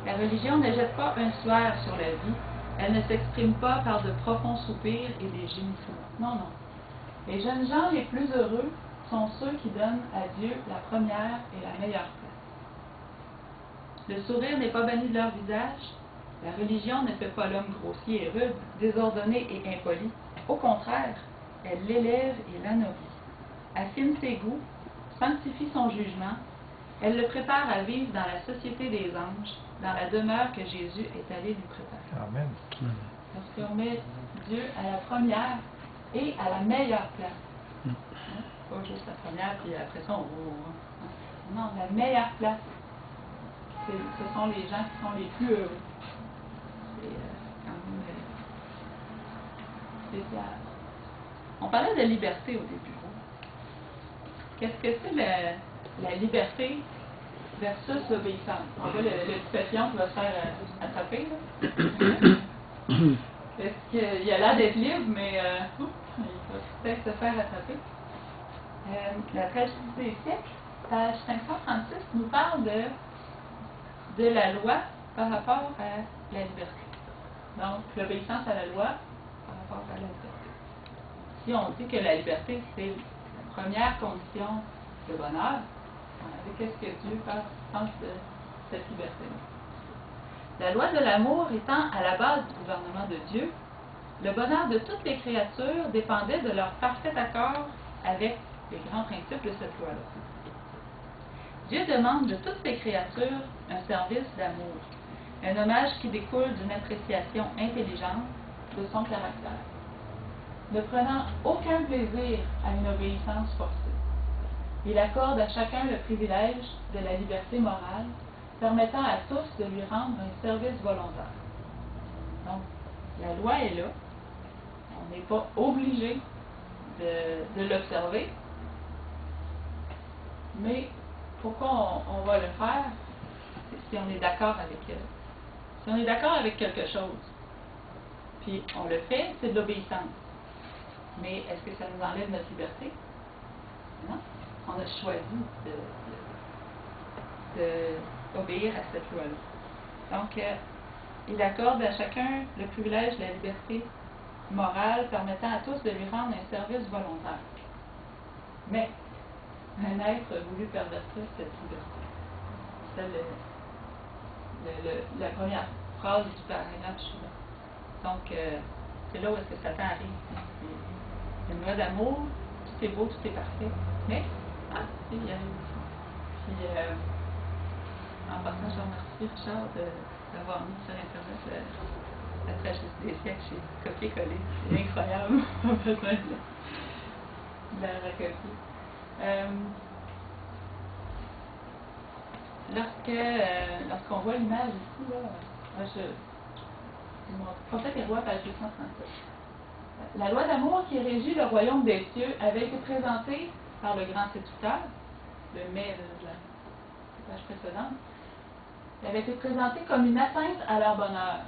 La religion ne jette pas un suaire sur la vie. Elle ne s'exprime pas par de profonds soupirs et des gémissements. Non, non. Les jeunes gens les plus heureux sont ceux qui donnent à Dieu la première et la meilleure place. Le sourire n'est pas banni de leur visage. La religion ne fait pas l'homme grossier et rude, désordonné et impoli. Au contraire, elle l'élève et l'anoblit, affine ses goûts, sanctifie son jugement, elle le prépare à vivre dans la société des anges, dans la demeure que Jésus est allé lui préparer. Amen. Parce qu'on met Dieu à la première et à la meilleure place. Hein? Pas juste la première, puis après ça, on va... Non, la meilleure place. Ce sont les gens qui sont les plus heureux. C'est quand même spécial. On parlait de liberté au début. Qu'est-ce que c'est la liberté versus l'obéissance? On voit le petit papillon qui va se faire attraper. Là. Est-ce qu'il a l'air d'être libre, mais il va peut-être se faire attraper. La tragédie des siècles, page 536, nous parle de la loi par rapport à la liberté. Donc, l'obéissance à la loi par rapport à la liberté. Si on dit que la liberté, c'est la première condition de bonheur, qu'est-ce que Dieu pense de cette liberté-là? La loi de l'amour étant à la base du gouvernement de Dieu, le bonheur de toutes les créatures dépendait de leur parfait accord avec les grands principes de cette loi-là. Dieu demande de toutes ses créatures un service d'amour, un hommage qui découle d'une appréciation intelligente de son caractère, ne prenant aucun plaisir à une obéissance forcée. Il accorde à chacun le privilège de la liberté morale, permettant à tous de lui rendre un service volontaire. Donc, la loi est là. On n'est pas obligé de l'observer. Mais pourquoi on va le faire? Si on est d'accord avec elle. Si on est d'accord avec quelque chose, puis on le fait, c'est de l'obéissance. Mais est-ce que ça nous enlève notre liberté? Non. On a choisi d'obéir à cette loi-là. Donc, il accorde à chacun le privilège de la liberté morale permettant à tous de lui rendre un service volontaire. Mais, un être a voulu pervertir cette liberté. C'est la première phrase du paragraphe suivant. Donc, c'est là où est-ce que Satan arrive. Une loi d'amour, tout est beau, tout est parfait. Mais, il y a puis, en passant, je remercie Richard d'avoir mis sur Internet la tragédie des siècles. J'ai copié-collé. C'est incroyable. On a besoin de la recopier. Lorsqu'on voit l'image ici, là, Prophète et roi, page 237. La loi d'amour qui régit le royaume des cieux avait été présentée par le grand séducteur, le mai de la page précédente. Elle avait été présentée comme une atteinte à leur bonheur,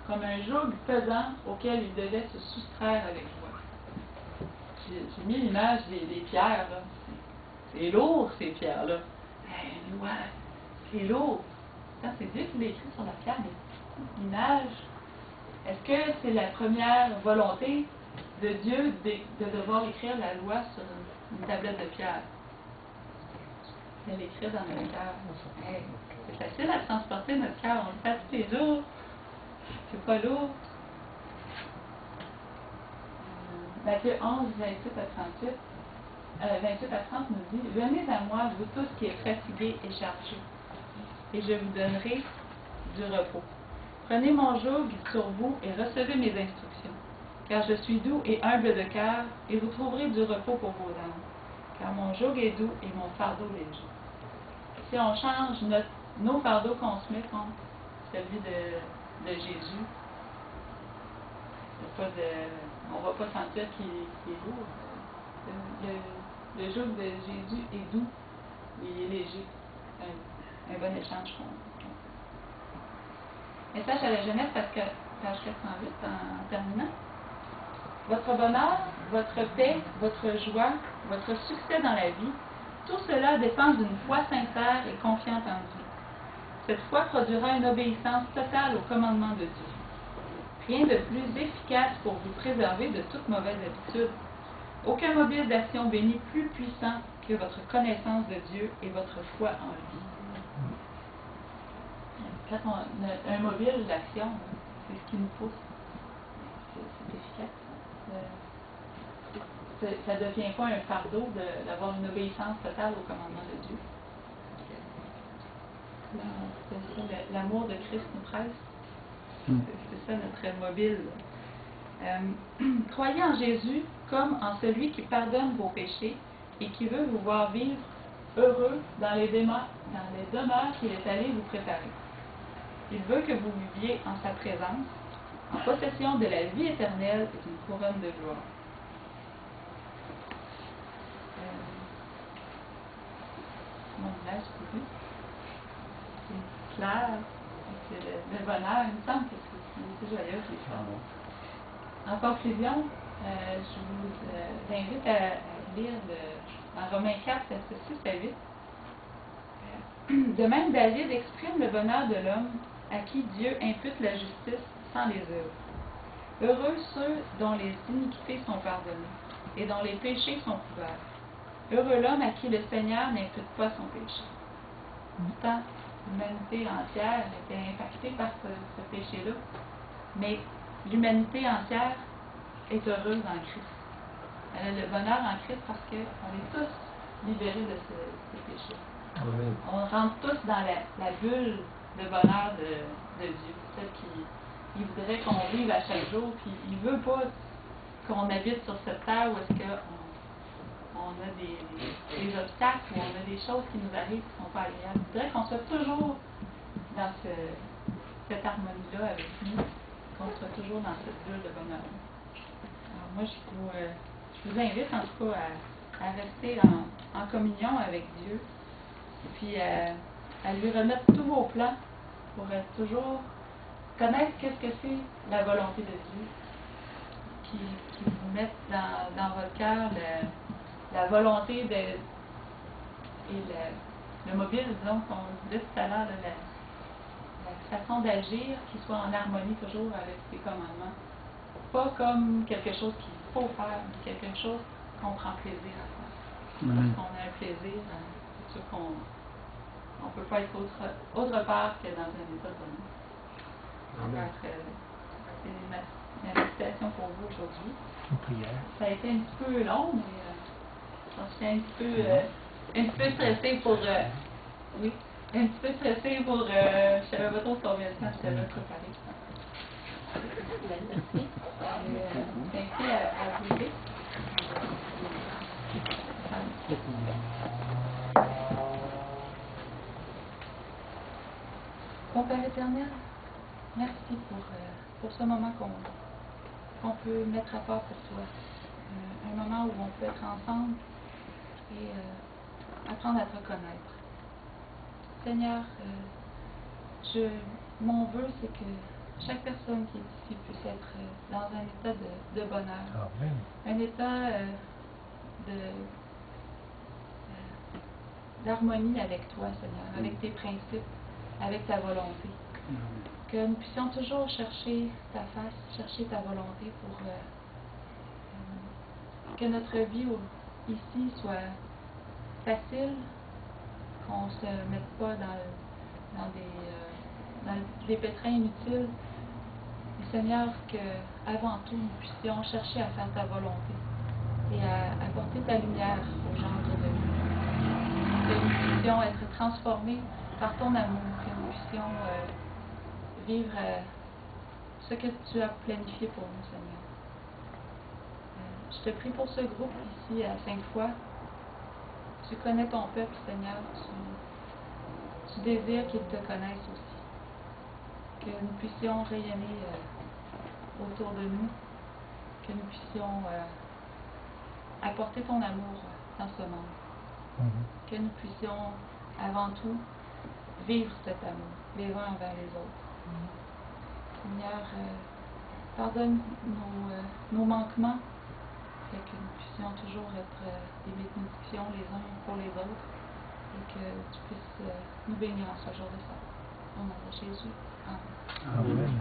comme un joug pesant auquel ils devaient se soustraire avec joie. J'ai mis l'image des pierres, là. C'est lourd, ces pierres-là. Une loi, c'est lourd. C'est Dieu qui l'a écrit sur la pierre, mais l'image. Est-ce que c'est la première volonté de Dieu de devoir écrire la loi sur une tablette de pierre? De l'écrire dans notre cœur. Hey, c'est facile à transporter notre cœur, on le fait tous les jours. C'est pas lourd. Matthieu 11, 28 à 30 nous dit: Venez à moi, vous tous qui êtes fatigués et chargés, et je vous donnerai du repos. Prenez mon joug sur vous et recevez mes instructions, car je suis doux et humble de cœur, et vous trouverez du repos pour vos âmes, car mon joug est doux et mon fardeau léger. Si on change nos fardeaux qu'on se met contre celui de Jésus, on ne va pas sentir qu'il est lourd. Le joug de Jésus est doux, il est léger. Un bon échange qu'on. Message à la jeunesse, parce que page 408 en terminant. Votre bonheur, votre paix, votre joie, votre succès dans la vie, tout cela dépend d'une foi sincère et confiante en Dieu. Cette foi produira une obéissance totale au commandement de Dieu. Rien de plus efficace pour vous préserver de toute mauvaise habitude. Aucun mobile d'action béni plus puissant que votre connaissance de Dieu et votre foi en lui. Quand on a un mobile d'action, c'est ce qui nous pousse. C'est efficace. ça ne devient pas un fardeau d'avoir une obéissance totale au commandement de Dieu. C'est ça, l'amour de Christ nous presse. C'est ça notre mobile. Croyez en Jésus comme en celui qui pardonne vos péchés et qui veut vous voir vivre heureux dans les demeures qu'il est allé vous préparer. Il veut que vous viviez en sa présence, en possession de la vie éternelle et d'une couronne de gloire. Mon village, c'est clair, c'est le bonheur, il me semble que c'est joyeux. En conclusion, je vous invite à lire dans Romains 4, versets 6 à 8. De même, David exprime le bonheur de l'homme à qui Dieu impute la justice sans les œuvres. Heureux ceux dont les iniquités sont pardonnées et dont les péchés sont couverts. Heureux l'homme à qui le Seigneur n'impute pas son péché. Pourtant, l'humanité entière était impactée par ce péché-là, mais l'humanité entière est heureuse en Christ. Elle a le bonheur en Christ parce qu'on est tous libérés de ce péché. Oui. On rentre tous dans la bulle de bonheur de Dieu, celle qui voudrait qu'on vive à chaque jour, puis il ne veut pas qu'on habite sur cette terre où est-ce qu'on a des obstacles, où on a des choses qui nous arrivent qui ne sont pas agréables. Il voudrait qu'on soit toujours dans cette harmonie-là avec nous, qu'on soit toujours dans cette bulle de bonheur. Alors moi, je vous invite en tout cas à rester en communion avec Dieu, et puis à lui remettre tous vos plans pour toujours connaître qu'est-ce que c'est la volonté de Dieu, qui vous mette dans votre cœur la volonté et le mobile, disons, qu'on disait tout à l'heure, la façon d'agir qui soit en harmonie toujours avec ses commandements. Pas comme quelque chose qu'il faut faire, mais quelque chose qu'on prend plaisir à faire. Parce qu'on a un plaisir, c'est sûr qu'on ne peut pas être autre part que dans un état de bonheur. C'est ma méditation pour vous aujourd'hui. Une prière. Ça a été un petit peu long, mais je suis un petit peu stressée pour... oui, un petit peu stressée pour... je savais pas trop combien de temps je t'avais préparé. Merci. Merci à vous aider. Bon Père éternel, merci pour ce moment qu'on peut mettre à part pour toi. Un moment où on peut être ensemble et apprendre à te connaître. Seigneur, mon vœu, c'est que chaque personne qui est ici puisse être dans un état de bonheur. Amen. Un état d'harmonie avec toi, Seigneur, avec tes principes, avec ta volonté. Que nous puissions toujours chercher ta face, chercher ta volonté pour que notre vie ici soit facile, qu'on ne se mette pas dans des pétrins inutiles. Et Seigneur, qu'avant tout, nous puissions chercher à faire ta volonté et à apporter ta lumière aux gens autour de nous. Que nous puissions être transformés par ton amour, que nous puissions vivre ce que tu as planifié pour nous, Seigneur. Je te prie pour ce groupe ici à Sainte-Foy. Tu connais ton peuple, Seigneur. Tu désires qu'ils te connaissent aussi. Que nous puissions rayonner autour de nous. Que nous puissions apporter ton amour dans ce monde. Que nous puissions, avant tout, vivre cet amour, les uns envers les autres. Seigneur, pardonne nos manquements, et que nous puissions toujours être des bénédictions les uns pour les autres, et que tu puisses nous bénir en ce jour de ça. Au nom de Jésus. Amen. Amen.